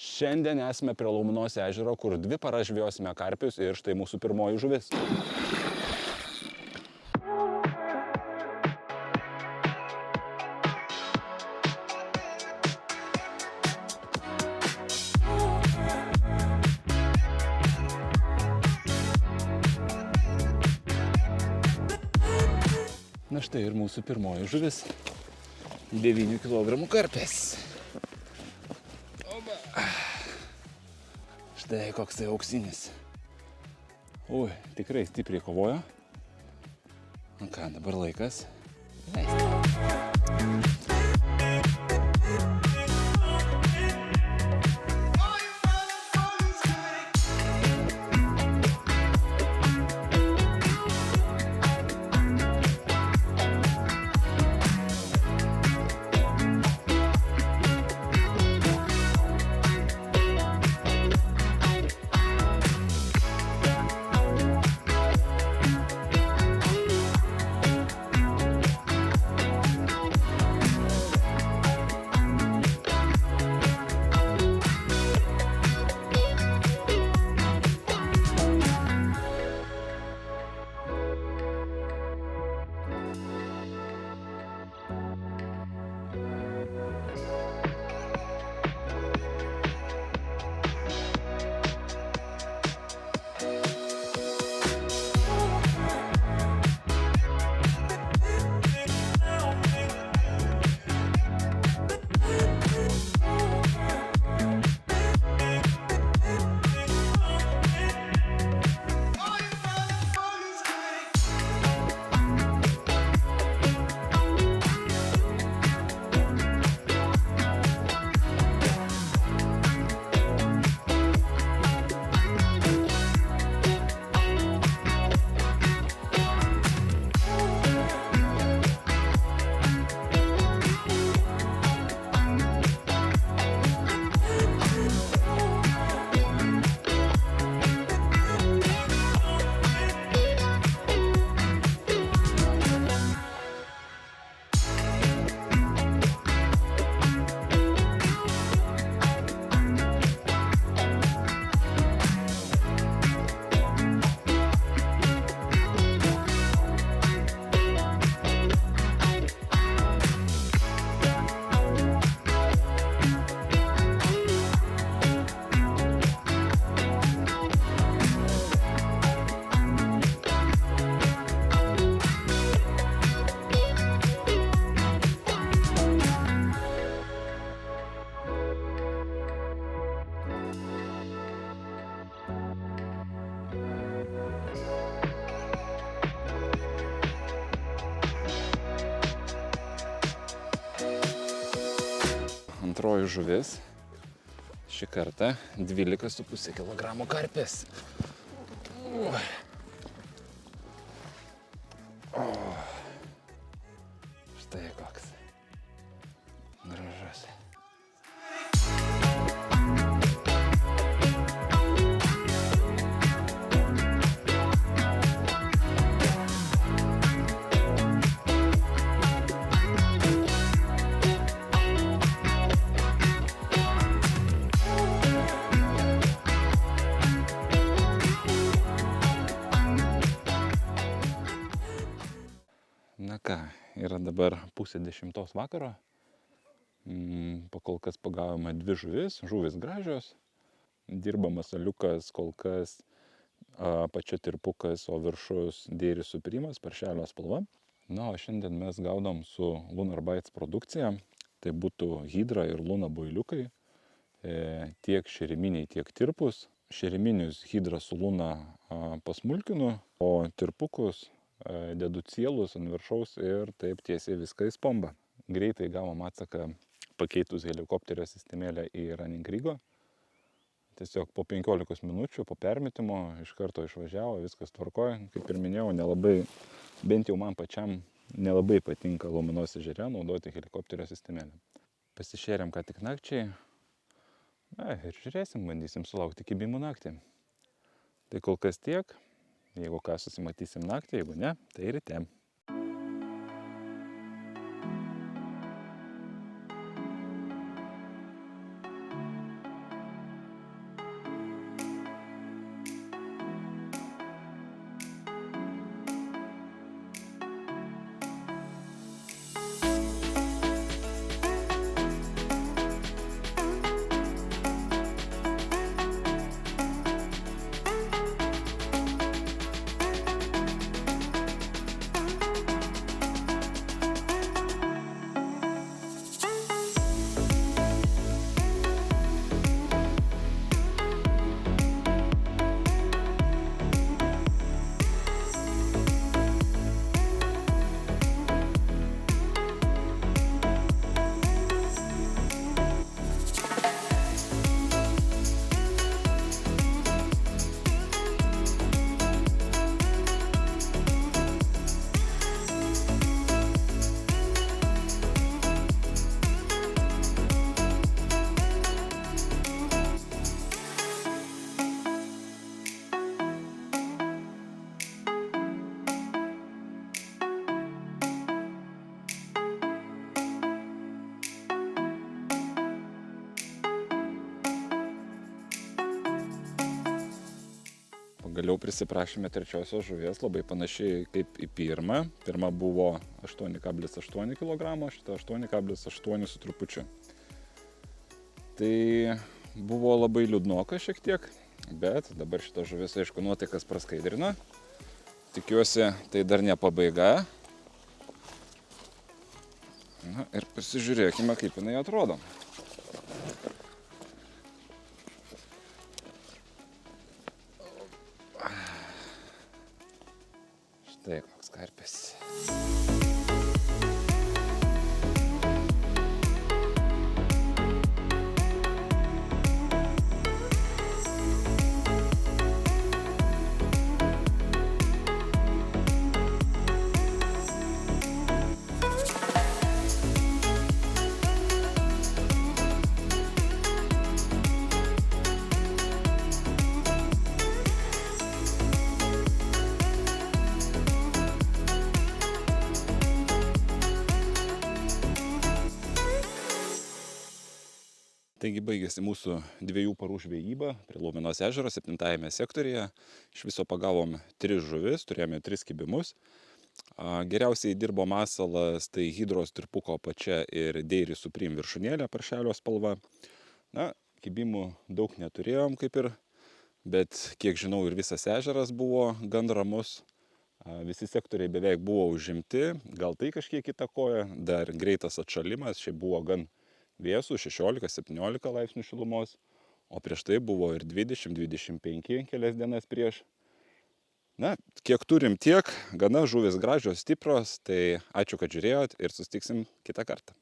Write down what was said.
Šiandien esame prie Lauminos ežero, kur 2 paras žvejosime karpius ir štai mūsų pirmoji žuvis. Na štai ir mūsų pirmoji žuvis. 9 kg karpės. Oba. Štai koks tai auksinis. Ui, tikrai stipriai kovojo. Na ką, dabar laikas leisti. Antroji žuvis. Šį kartą 12,5 kg karpės. Štai koks gražus. Na ką, yra dabar 9:30 vakaro. Pakol kas pagavome 2 žuvis, žuvis gražios. Dirbamas aliukas, kol kas apačia tirpukas, o viršus dėris suprimas, paršelio spalva. Na, o šiandien mes gaudom su Lunar Bites produkcija. Tai būtų hidra ir luna boiliukai. Tiek šeriminiai, tiek tirpus. Šeriminius hidra su luna pasmulkinu, o tirpukus dedu cielus ant viršaus ir taip tiesiai viską į spombą. Greitai gavom atsaką pakeitus helikopterio sistemėlę į running rigo. Tiesiog po 15 minučių po permetimo iš karto išvažiavo, viskas tvarkoja. Kaip ir minėjau, nelabai, bent jau man pačiam, nelabai patinka Lauminos ežere naudoti helikopterio sistemėlę. Pasišėrėm ką tik nakčiai. Na ir žiūrėsim, bandysim sulaukti kibimų naktį. Tai kol kas tiek. Jeigu ką, susimatysim naktį, jeigu ne, tai ryte. Pagaliau prisiprašėme trečiosios žuvies, labai panašiai kaip į pirmą. Pirma buvo 8,8 kg, šitą 8,8 su trupučiu. Tai buvo labai liūdnoka šiek tiek, bet dabar šita žuvis, aišku, nuotaikas praskaidrina. Tikiuosi, tai dar ne pabaiga. Na ir pasižiūrėkime, kaip jinai atrodo. Štai koks karpis. Taigi baigėsi mūsų 2 parų žvejyba prie Laumenos ežero 7 sektoriuje. Iš viso pagavom 3 žuvis, turėjome 3 kibimus. Geriausiai dirbo masalas, tai hidros tirpuko apačia ir Dairy Supreme viršūnėlė paršelio spalva. Na, kibimų daug neturėjom kaip ir, bet kiek žinau ir visas ežeras buvo gan ramus. Visi sektoriai beveik buvo užimti, gal tai kažkiek įtakoja, dar greitas atšalimas, šiaip buvo gan vėsų, 16-17 laipsnių šilumos, o prieš tai buvo ir 20-25 kelias dienas prieš. Na, kiek turim tiek, gana žuvis gražios, stipros, tai ačiū, kad žiūrėjot ir susitiksim kitą kartą.